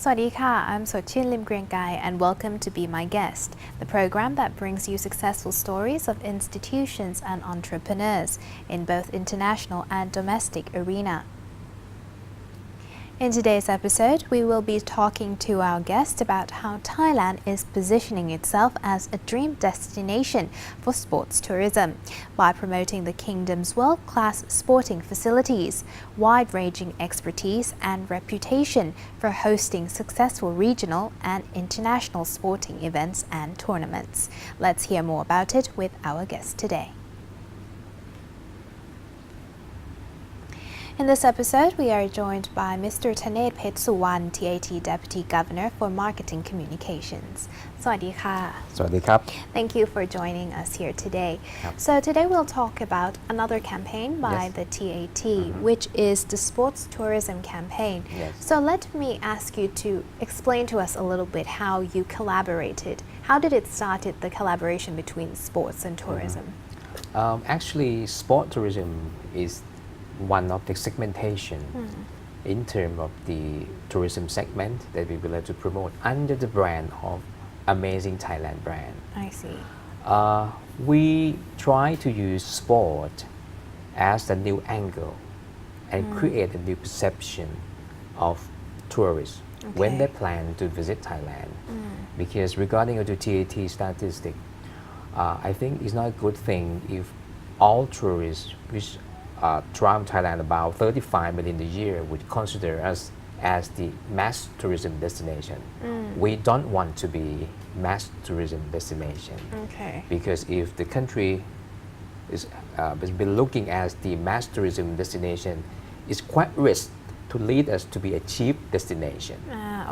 Swadika, I'm Sochin Lim Griengai and welcome to Be My Guest, the program that brings you successful stories of institutions and entrepreneurs in both international and domestic arena. In today's episode, we will be talking to our guest about how Thailand is positioning itself as a dream destination for sports tourism by promoting the kingdom's world-class sporting facilities, wide-ranging expertise and reputation for hosting successful regional and international sporting events and tournaments. Let's hear more about it with our guest today. In this episode, we are joined by Mr. Thanet Petsuwan, TAT Deputy Governor for Marketing Communications. สวัสดีค่ะ สวัสดีครับ Thank you for joining us here today. ครับ So today we'll talk about another campaign by Yes. the TAT, which is the Sports Tourism Campaign. Yes. So let me ask you to explain to us a little bit how you collaborated. How did it start, the collaboration between sports and tourism? Actually, sport tourism is one of the segmentation in terms of the tourism segment that we would like to promote under the brand of Amazing Thailand brand. I see. We try to use sport as a new angle and create a new perception of tourists when they plan to visit Thailand. Because regarding to TAT statistic, I think it's not a good thing if all tourists which travel Thailand about 35 million a year would consider us as the mass tourism destination. We don't want to be mass tourism destination. Okay. Because if the country is been looking as the mass tourism destination, it's quite risk to lead us to be a cheap destination.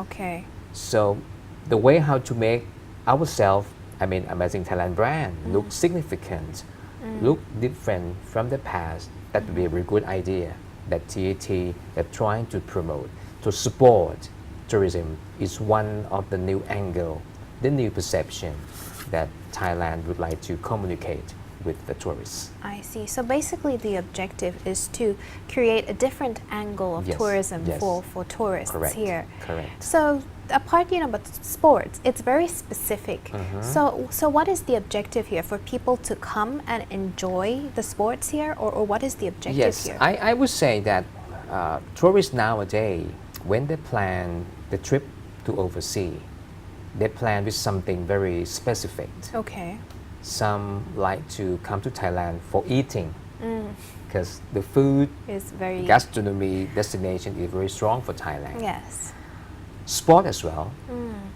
Okay. So the way how to make ourselves, Amazing Thailand brand look significant, look different from the past, that would be a very good idea that TAT that trying to promote, to support tourism is one of the new angle, the new perception that Thailand would like to communicate with the tourists. I see. So basically the objective is to create a different angle of Yes, tourism yes. for tourists Correct. here. Correct. So apart, but sports, it's very specific. So what is the objective here? For people to come and enjoy the sports here, or what is the objective Yes, here? I would say that tourists nowadays, when they plan the trip to overseas, they plan with something very specific. Okay. Some like to come to Thailand for eating because the food It's very gastronomy destination is very strong for Thailand. yes. Sport as well,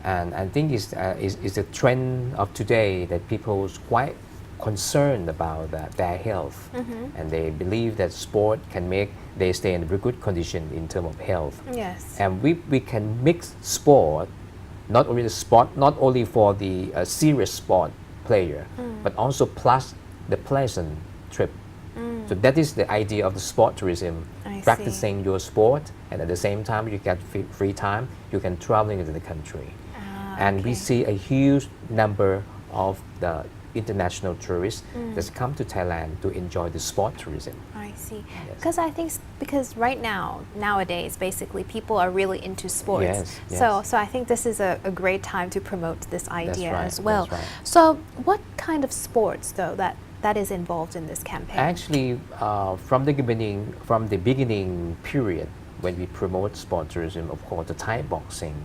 and I think is a trend of today that people is quite concerned about their health, and they believe that sport can make they stay in a very good condition in terms of health. Yes. And we can mix sport, not only for the serious sport player, but also plus the pleasant trip. So that is the idea of the sport tourism, I see. practicing your sport, and at the same time you get free time, you can travel into the country. And we okay. see a huge number of the international tourists that come to Thailand to enjoy the sport tourism. I see. Yes. Because I think because right nowadays, basically, people are really into sports. Yes, yes. So I think this is a great time to promote this idea right, as well. that's right. So what kind of sports, though, that is involved in this campaign? Actually, from the beginning period, when we promote sport tourism, of course, the Thai boxing,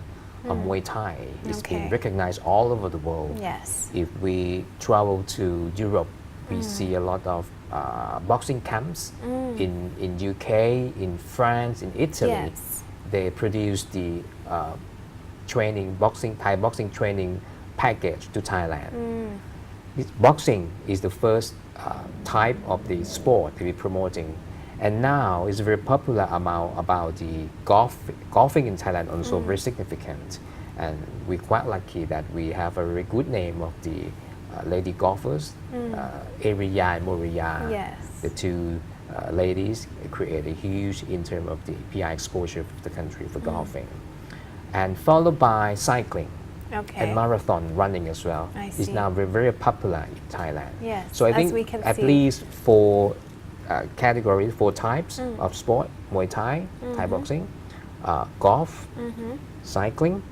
Muay Thai, is being Okay. recognized all over the world. Yes. If we travel to Europe, we see a lot of boxing camps in UK, in France, in Italy. Yes. They produce the Thai boxing training package to Thailand. Boxing is the first type of the sport that we're promoting, and now it's very popular about the golfing in Thailand also very significant, and we're quite lucky that we have a very good name of the lady golfers, Ariya and Moriya. Yes. The two ladies create a huge in terms of the PR exposure of the country for golfing, and followed by cycling. Okay. And marathon running as well is see. now very popular in Thailand. Yes, So I as think we can at see. least four categories, four types of sport: Muay Thai, Thai boxing, golf, cycling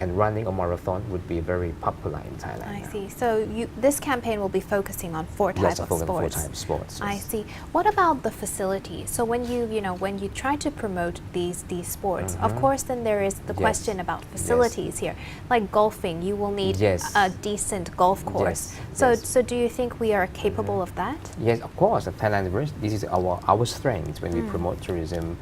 and running or marathon would be very popular in Thailand. I now. see. So this campaign will be focusing on four types of focus on sports. 4 types of sports. I Yes. see. What about the facility? So when when you try to promote these sports, of course, then there is the Yes. question about facilities here. Like golfing, you will need Yes. a decent golf course. Yes. So do you think we are capable of that? Yes, of course. Thailand, this is our strength when we promote tourism.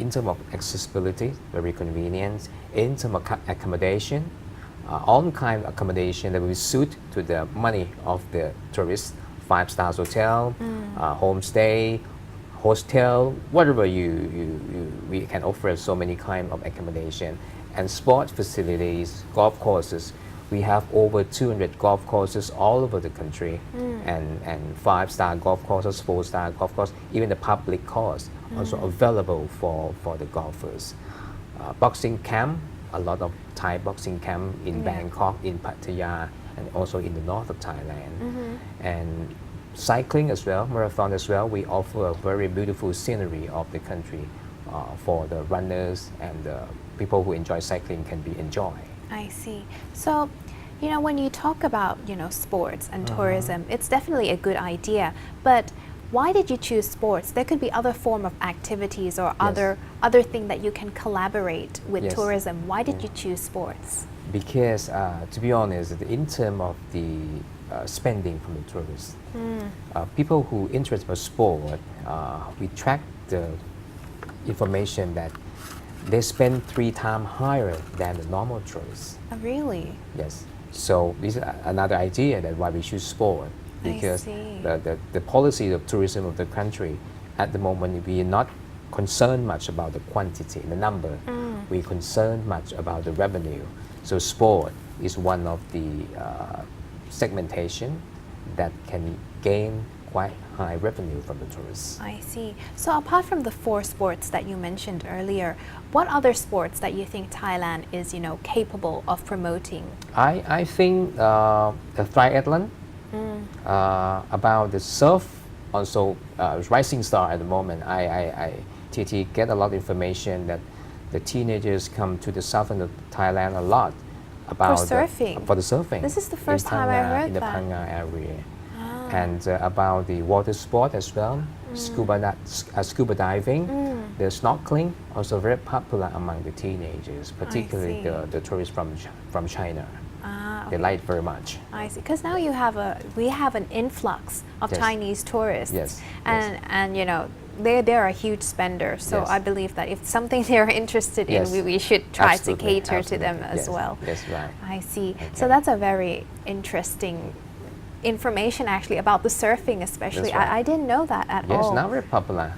In terms of accessibility, very convenient. In terms of accommodation, all kind of accommodation that will suit to the money of the tourists. 5-star hotel, homestay, hostel, whatever we can offer so many kind of accommodation. And sport facilities, golf courses. We have over 200 golf courses all over the country, and 5-star golf courses, 4-star golf courses, even the public course also available for the golfers. Boxing camp, a lot of Thai boxing camp in Bangkok, in Pattaya, and also in the north of Thailand. And cycling as well, marathon as well. We offer a very beautiful scenery of the country for the runners, and the people who enjoy cycling can be enjoy. I see. So, when you talk about, sports and tourism, it's definitely a good idea. But why did you choose sports? There could be other form of activities or other thing that you can collaborate with Yes. tourism. Why did you choose sports? Because, to be honest, in terms of the spending from the tourists, people who interested in sport, we track the information that they spend 3 times higher than the normal tourists. Oh, really? Yes. So this is another idea that why we choose sport, because see. the policy of tourism of the country at the moment, we are not concerned much about the quantity, the number. We concerned much about the revenue. So sport is one of the segmentation that can gain quite high revenue from the tourists. I see. So apart from the 4 sports that you mentioned earlier, what other sports that you think Thailand is, capable of promoting? I think the triathlon, about the surf, also rising star at the moment. TT get a lot of information that the teenagers come to the southern of Thailand a lot about surfing? For the surfing. This is the first in time I Phang Nga, heard in the that. Phang Nga area. And about the water sport as well, scuba diving, the snorkeling, also very popular among the teenagers, particularly see. the tourists from China. They Okay. like it very much. I see. Because now we have an influx of Yes. Chinese tourists, Yes, and they're a huge spender. So Yes. I believe that if something they're interested Yes. in, we should try Absolutely, to cater to them absolutely. as Yes, well. yes, right. I see. So Okay. that's a very interesting information actually about the surfing, especially. That's right. I didn't know that at Yes, all. now very popular.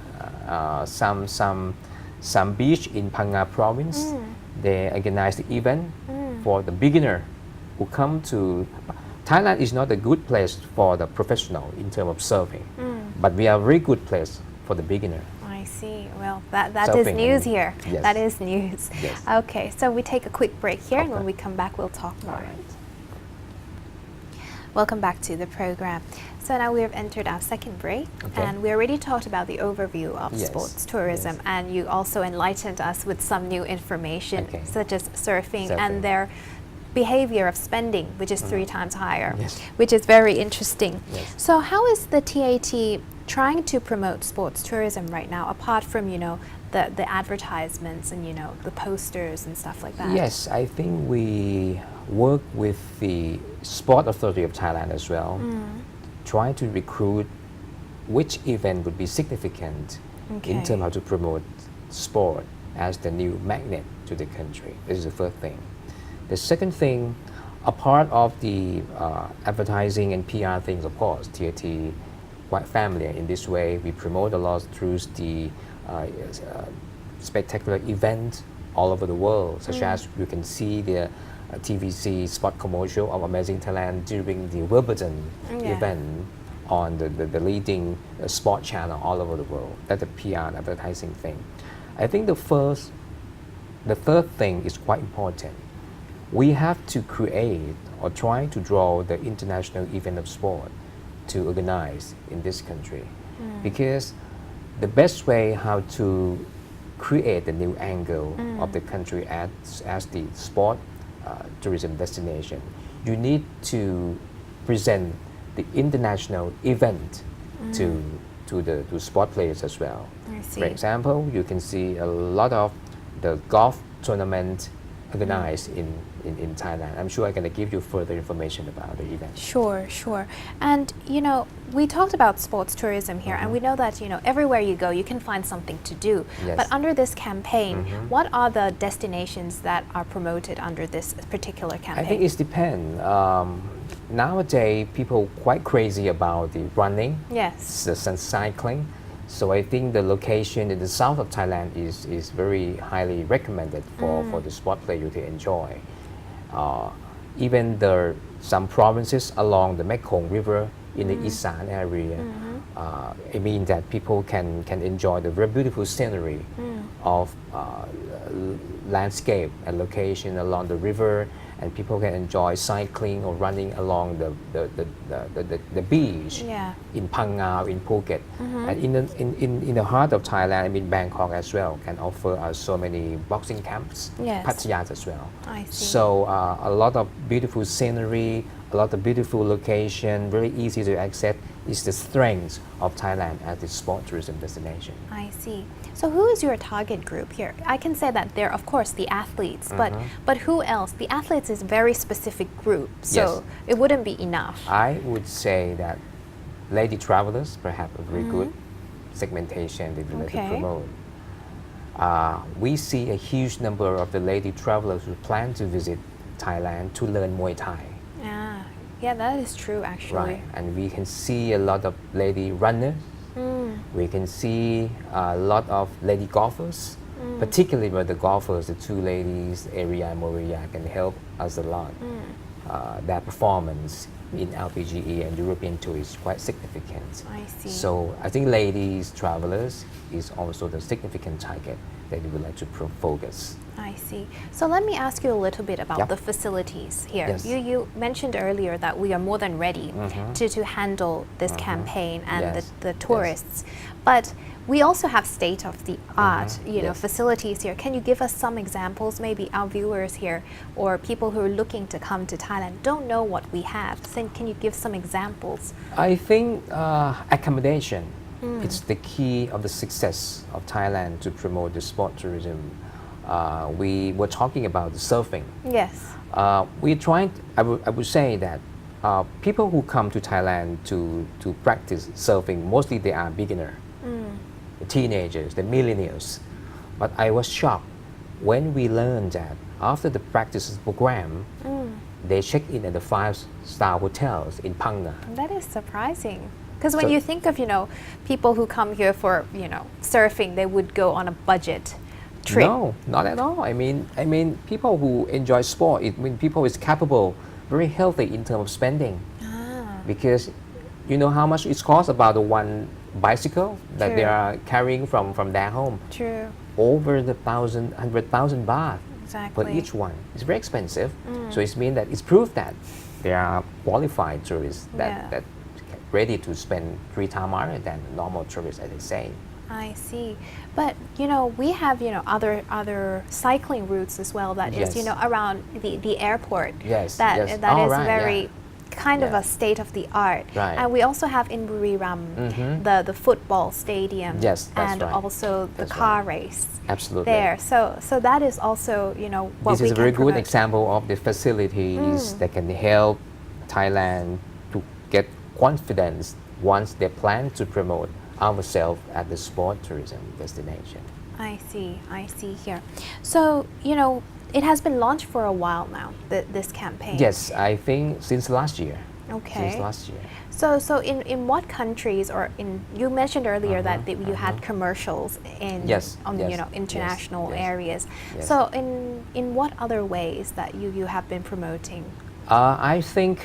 Some beach in Phang Nga province, they organize the event for the beginner who come to. Thailand is not a good place for the professional in terms of surfing, but we are a very good place for the beginner. I see. Well, that is Surfing, news I mean. here. Yes. That is news. Yes. Okay, so we take a quick break here, and when Okay. we come back, we'll talk more. All right. Welcome back to the program. So now we have entered our second break, Okay. and we already talked about the overview of Yes, sports tourism, yes. and you also enlightened us with some new information, Okay. such as surfing and Surfing. their behavior of spending, which is 3 times higher, Yes. which is very interesting. Yes. So how is the TAT trying to promote sports tourism right now, apart from, the advertisements and, the posters and stuff like that? Yes, I think we work with the Sport Authority of Thailand as well, try to recruit which event would be significant in Okay. terms of how to promote sport as the new magnet to the country. This is the first thing. The second thing, a part of the advertising and PR things, of course, TAT quite familiar in this way. We promote a lot through the spectacular event all over the world, such as you can see the TVC spot commercial of Amazing Thailand during the Wimbledon event on the leading sport channel all over the world. That's the PR and advertising thing. I think the third thing is quite important. We have to create or try to draw the international event of sport to organize in this country, because the best way how to create a new angle of the country as the sport tourism destination. You need to present the international event to the sport players as well. I see. For example, you can see a lot of the golf tournament organized in Thailand. I'm sure I'm going to give you further information about the event. Sure, sure. And we talked about sports tourism here, and we know that everywhere you go, you can find something to do. Yes. But under this campaign, what are the destinations that are promoted under this particular campaign? I think it depends. Nowadays, people quite crazy about the running, Yes. the cycling. So I think the location in the south of Thailand is very highly recommended for the sport player to enjoy. Even some provinces along the Mekong River in the Isan area, I mean that people can enjoy the very beautiful scenery of landscape and location along the river, and people can enjoy cycling or running along the beach Yeah. in Phang Nga, in Phuket, and in the heart of Thailand, I mean Bangkok as well, can offer us so many boxing camps, Yes. Pattaya as well. I see. So a lot of beautiful scenery, a lot of beautiful location, very easy to access. Is the strength of Thailand as a sport tourism destination. I see. So who is your target group here? I can say that they're of course the athletes, but who else? The athletes is a very specific group, so Yes. it wouldn't be enough. I would say that lady travelers perhaps a very good segmentation that we like to Okay. promote. We see a huge number of the lady travelers who plan to visit Thailand to learn Muay Thai. Yeah, that is true actually. Right, and we can see a lot of lady runners. We can see a lot of lady golfers, particularly with the golfers, the two ladies, Aria and Moria, can help us a lot. Their performance in LPGA and European Tour is quite significant. I see. So I think ladies travelers is also the significant target that we would like to focus. I see. So let me ask you a little bit about Yeah. the facilities here. Yes. You mentioned earlier that we are more than ready to handle this campaign and Yes. the tourists. But we also have state-of-the-art Yes. facilities here. Can you give us some examples? Maybe our viewers here or people who are looking to come to Thailand don't know what we have. So can you give some examples? I think accommodation it's the key of the success of Thailand to promote the sport tourism. We were talking about the surfing. Yes. We're trying. I would say that people who come to Thailand to practice surfing mostly they are beginner, the teenagers, the millennials. But I was shocked when we learned that after the practice program, they check in at the 5-star hotels in Phang Nga. That is surprising. Because when So- you think of, people who come here for, surfing, they would go on a budget trip. No, not at all. I mean, people who enjoy sport, people is capable, very healthy in terms of spending. Because you know how much it costs about the one bicycle that they True. are carrying from their home. True. Over the 100,000 baht Exactly. for each one. It's very expensive. So it means that it's proof that they are qualified tourists Yeah. that ready to spend 3 times more than normal tourists, as they say. I see. But, we have, other cycling routes as well that is, Yes. Around the airport. Yes, That, yes. that Oh, is right, very kind of Yeah. a state of the art. Right. And we also have in Buriram the football stadium. Yes, that's and right. also the That's car right. race. Absolutely. There. So that is also, what This we is a very can good promote. example of the facilities that can help Thailand to get confidence once they plan to promote ourselves as the sport tourism destination. I see here. So, it has been launched for a while now, this campaign. Yes, I think since last year. Okay. Since last year. So in what countries or you mentioned earlier that you had commercials Yes, on yes, international yes, yes, areas. yes. So in what other ways that you have been promoting? I think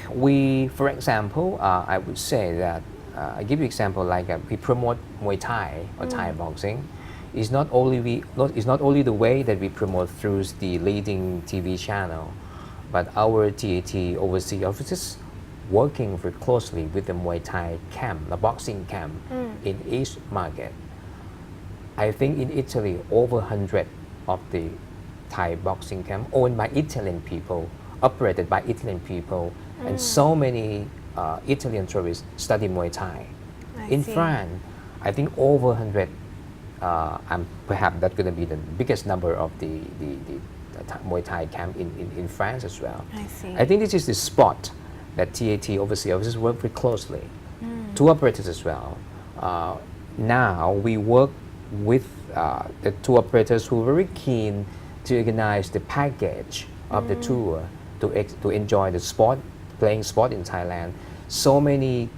for example, I would say that I give you example like we promote Muay Thai or Thai boxing. It's not only the way that we promote through the leading TV channel, but our TAT overseas offices working very closely with the Muay Thai camp, the boxing camp in each market. I think in Italy, over 100 of the Thai boxing camp owned by Italian people, operated by Italian people, and so many Italian tourists study Muay Thai. I In see. France, I think over 100, and perhaps that's going to be the biggest number of the Muay Thai camp in France as well. I see. I think this is the spot that TAT overseas officers work very closely. Tour operators as well. Now we work with the tour operators who are very keen to organize the package of the tour to enjoy the sport, playing sport in Thailand. So many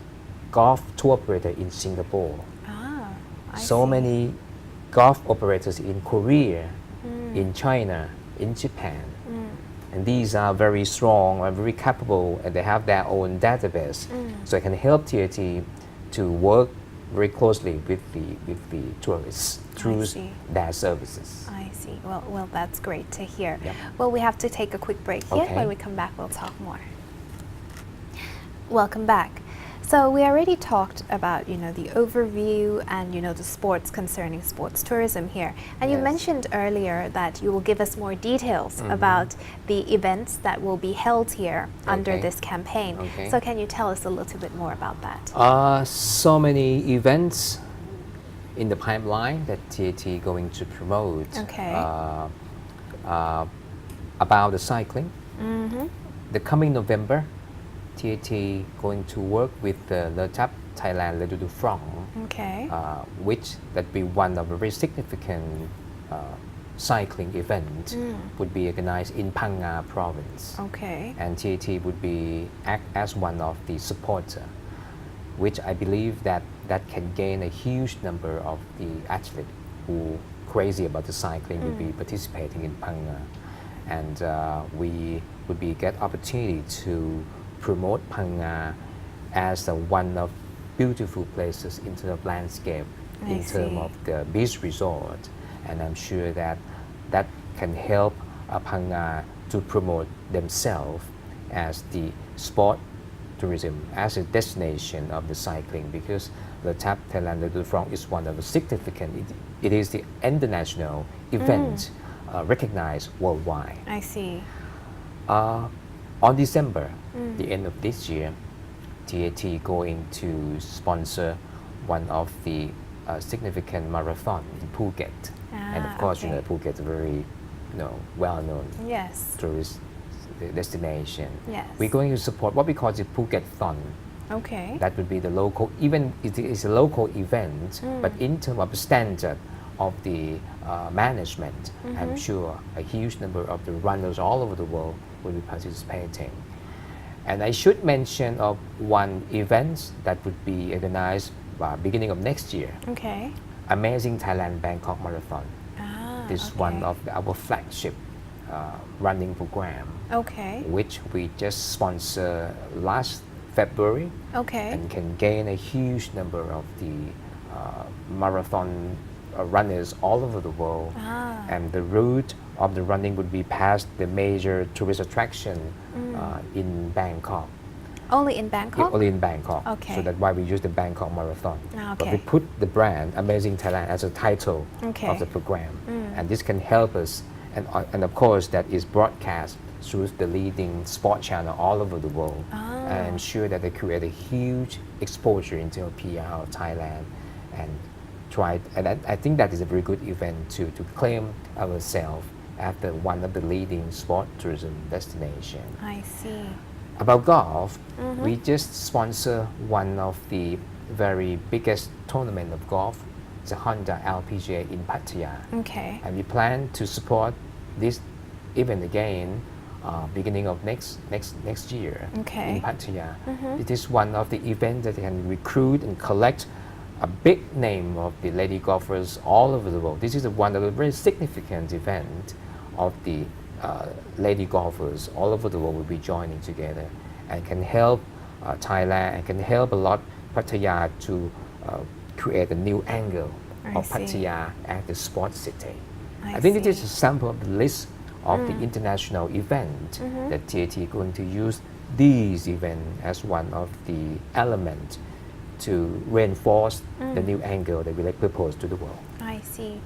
golf tour operators in Singapore. I So see. many golf operators in Korea, in China, in Japan. And these are very strong and very capable, and they have their own database. So it can help TAT to work very closely with the tourists through see. their services. I see. Well, that's great to hear. Yep. Well, we have to take a quick break here. Okay. When we come back, we'll talk more. Welcome back. So we already talked about, the overview and, the sports concerning sports tourism here. And you Yes. mentioned earlier that you will give us more details about the events that will be held here under Okay. this campaign. Okay. So can you tell us a little bit more about that? So many events in the pipeline that TAT going to promote. Okay. About the cycling. The coming November, TAT going to work with the Le TAP Thailand Le du Franc, Okay. which that be one of a very significant cycling event would be organized in Phang Nga province. Okay. And TAT would be act as one of the supporter, which I believe that can gain a huge number of the athletes who crazy about the cycling will be participating in Phang Nga. And we would be get opportunity to promote Phang Nga as one of beautiful places in terms of landscape, I in terms see. of the beach resort. And I'm sure that can help Phang Nga to promote themselves as the sport tourism, as a destination of the cycling, because the TAP Thailand Le Franc is one of the significant, it is the international event recognized worldwide. I see. On December, the end of this year, TAT going to sponsor one of the significant marathon in Phuket. And of course, okay. Phuket is a very well-known Yes. tourist destination. Yes. We're going to support what we call the Phuket Thon. Okay. That would be the local, even it is a local event, but in terms of standard of the management, I'm sure a huge number of the runners all over the world will be participating. And I should mention of one event that would be organized beginning of next year, Okay. Amazing Thailand Bangkok Marathon. This is one of our flagship running program, Okay. which we just sponsor last February, Okay. and can gain a huge number of the marathon runners all over the world. And the route of the running would be past the major tourist attraction in Bangkok. Only in Bangkok? Only in Bangkok. Okay. So that's why we use the Bangkok Marathon. But we Okay. put the brand Amazing Thailand as a title Okay. of the program. And this can help us. And of course, that is broadcast through the leading sport channel all over the world. And I'm sure that they create a huge exposure into PR of Thailand and try. And I think that is a very good event to claim ourselves after one of the leading sport tourism destination. I see. About golf, we just sponsor one of the very biggest tournament of golf, the Honda LPGA in Pattaya. Okay. And we plan to support this event again beginning of next year Okay. in Pattaya. It is one of the events that can recruit and collect a big name of the lady golfers all over the world. This is one of the very significant event of the lady golfers all over the world will be joining together and can help Thailand and can help a lot Pattaya to create a new angle I of see. Pattaya as the sports city. I I think it see. is a sample of the list of the international event that TAT is going to use these events as one of the elements to reinforce the new angle that we like propose to the world. I see.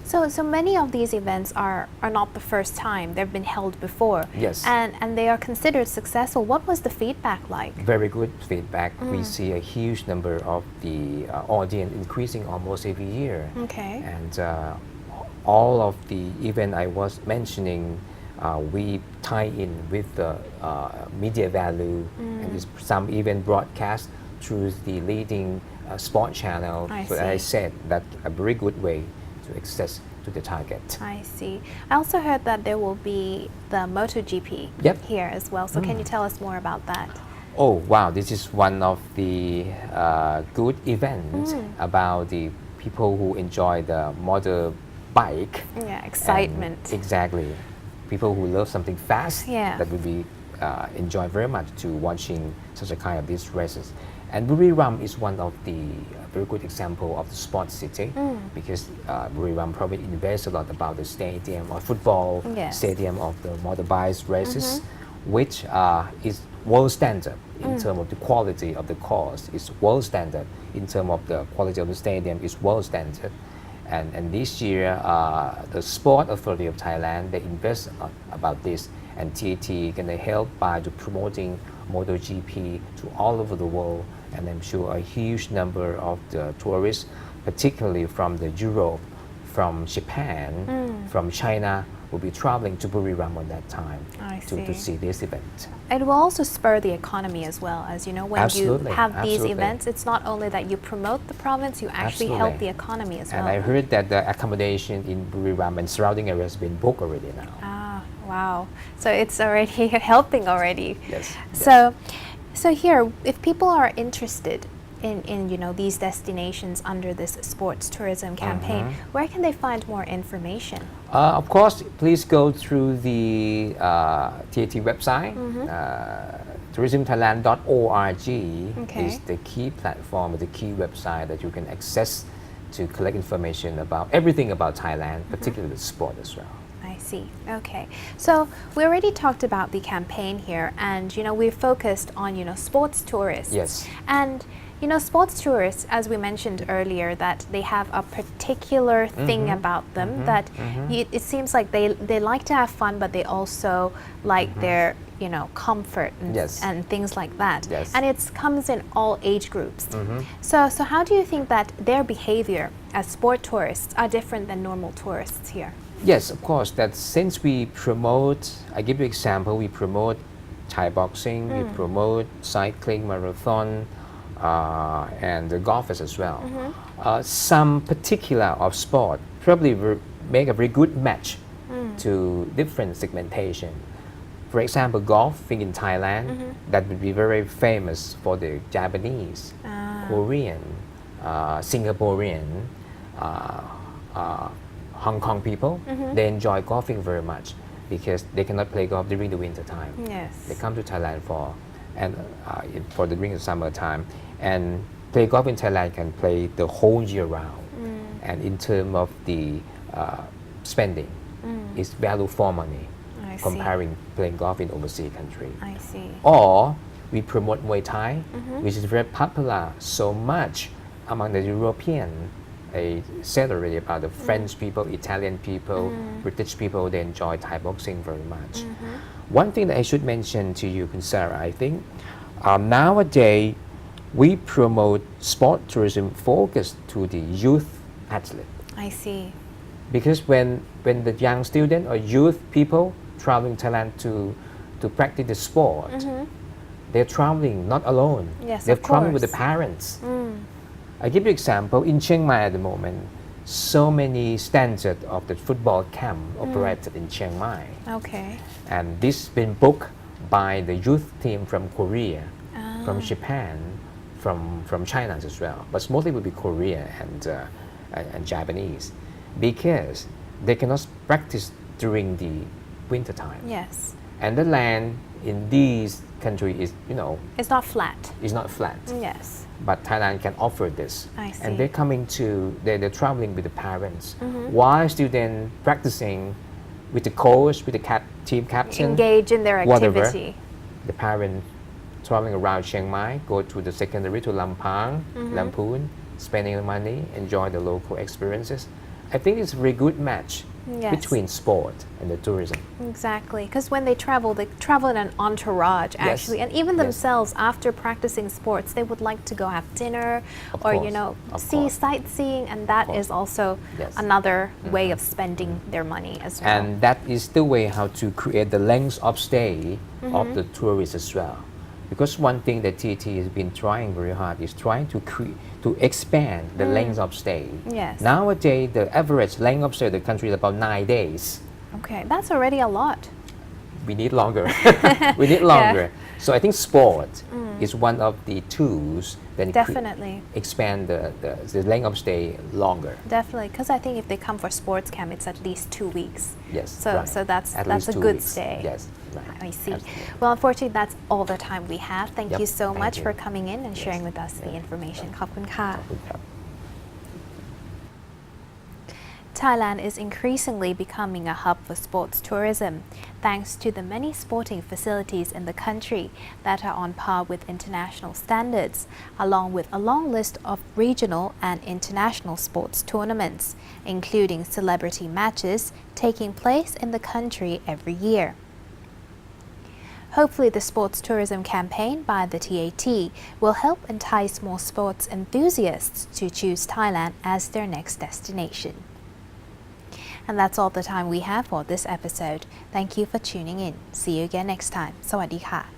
So many of these events are not the first time. They've been held before. Yes. And they are considered successful. What was the feedback like? Very good feedback. We see a huge number of the audience increasing almost every year. Okay. And all of the event I was mentioning, we tie in with the media value, and some even broadcast through the leading sport channel. I So as I see. said, that's a very good way to access to the target. I see. I also heard that there will be the MotoGP Yep. here as well. So can you tell us more about that? Oh wow, this is one of the good events about the people who enjoy the motorbike. Yeah, And excitement. exactly. People who love something fast, Yeah. that would be enjoy very much to watching such a kind of these races. And Buriram is one of the very good example of the sports city, because Buriram probably invests a lot about the stadium or football Yes. stadium of the motorbike races, which is world standard in terms of the quality of the course. It's world standard in terms of the quality of the stadium. Is world standard. And this year, the Sport Authority of Thailand, they invest about this, and TAT can help by to promoting MotoGP to all over the world. And I'm sure a huge number of the tourists, particularly from the Europe, from Japan, from China, will be traveling to Buriram at that time I to see. see this event. It will also spur the economy as well. As you know, when Absolutely, you have these absolutely. events, it's not only that you promote the province, you actually help Absolutely. the economy as And well. I heard that the accommodation in Buriram and surrounding areas has been booked already now. Ah, wow. So it's already helping already. Yes. So here, if people are interested in these destinations under this sports tourism campaign, where can they find more information? Of course, please go through the TAT website. tourismthailand.org Okay. is the key platform, the key website that you can access to collect information about everything about Thailand, particularly the sport as well. I see. Okay. So we already talked about the campaign here, and we focused on sports tourists. Yes. And sports tourists, as we mentioned earlier, that they have a particular thing about them that it seems like they like to have fun, but they also like their comfort Yes. and things like that. Yes. And it comes in all age groups. So how do you think that their behavior as sport tourists are different than normal tourists here? Yes, of course. That since we promote, I give you example, we promote Thai boxing, we promote cycling, marathon, and the golfers as well. Some particular of sport probably will make a very good match to different segmentation. For example, golfing in Thailand, that would be very famous for the Japanese, Korean, Singaporean, Hong Kong people. They enjoy golfing very much because they cannot play golf during the winter time. Yes. They come to Thailand for the during the summer time, and play golf in Thailand can play the whole year round. And in terms of the spending, it's value for money I see. comparing playing golf in overseas country. I see. Or we promote Muay Thai, which is very popular so much among the European. I said already about the French people, Italian people, British people, they enjoy Thai boxing very much. One thing that I should mention to you, Sarah, I think nowadays we promote sport tourism focused to the youth athlete. I see. Because when the young student or youth people traveling Thailand to practice the sport, they're traveling not alone. Yes, They're of traveling with the course. parents. I give you example, in Chiang Mai at the moment, so many standards of the football camp operated in Chiang Mai. Okay. And this been booked by the youth team from Korea, from Japan, from China as well. But mostly will be Korea and Japanese, because they cannot practice during the winter time. Yes. And the land in these countries is, It's not flat. is not flat. Yes. But Thailand can offer this. I see. And they're traveling with the parents. While students practicing with the coach, with the team captain, Engage in their whatever, activity. the parent traveling around Chiang Mai, go to the secondary to Lampang, Lamphun, spending the money, enjoy the local experiences. I think it's a very good match Yes. between sport and the tourism. Exactly, because when they travel in an entourage actually, and even Yes. themselves after practicing sports, they would like to go have dinner Of or course. Of see course. sightseeing, and that course. is also Yes. another way of spending their money as well. And that is the way how to create the length of stay of the tourists as well. Because one thing that TT has been trying very hard is trying to expand the length of stay. Yes. Nowadays, the average length of stay of the country is about 9 days. Okay, that's already a lot. We need longer. We need longer. So I think sport is one of the tools that Definitely. expand the length of stay longer. Definitely, because I think if they come for sports camp, it's at least 2 weeks. Yes. So, right. so that's At that's least a 2 good weeks. stay. Yes. Right. I see. Absolutely. Well, unfortunately, that's all the time we have. Thank Yep. you so Thank much you. for coming in and Yes. sharing with us the Yeah. information. ขอบคุณค่ะ ขอบคุณครับ Thailand is increasingly becoming a hub for sports tourism, thanks to the many sporting facilities in the country that are on par with international standards, along with a long list of regional and international sports tournaments, including celebrity matches taking place in the country every year. Hopefully, the sports tourism campaign by the TAT will help entice more sports enthusiasts to choose Thailand as their next destination. And that's all the time we have for this episode. Thank you for tuning in. See you again next time. สวัสดีค่ะ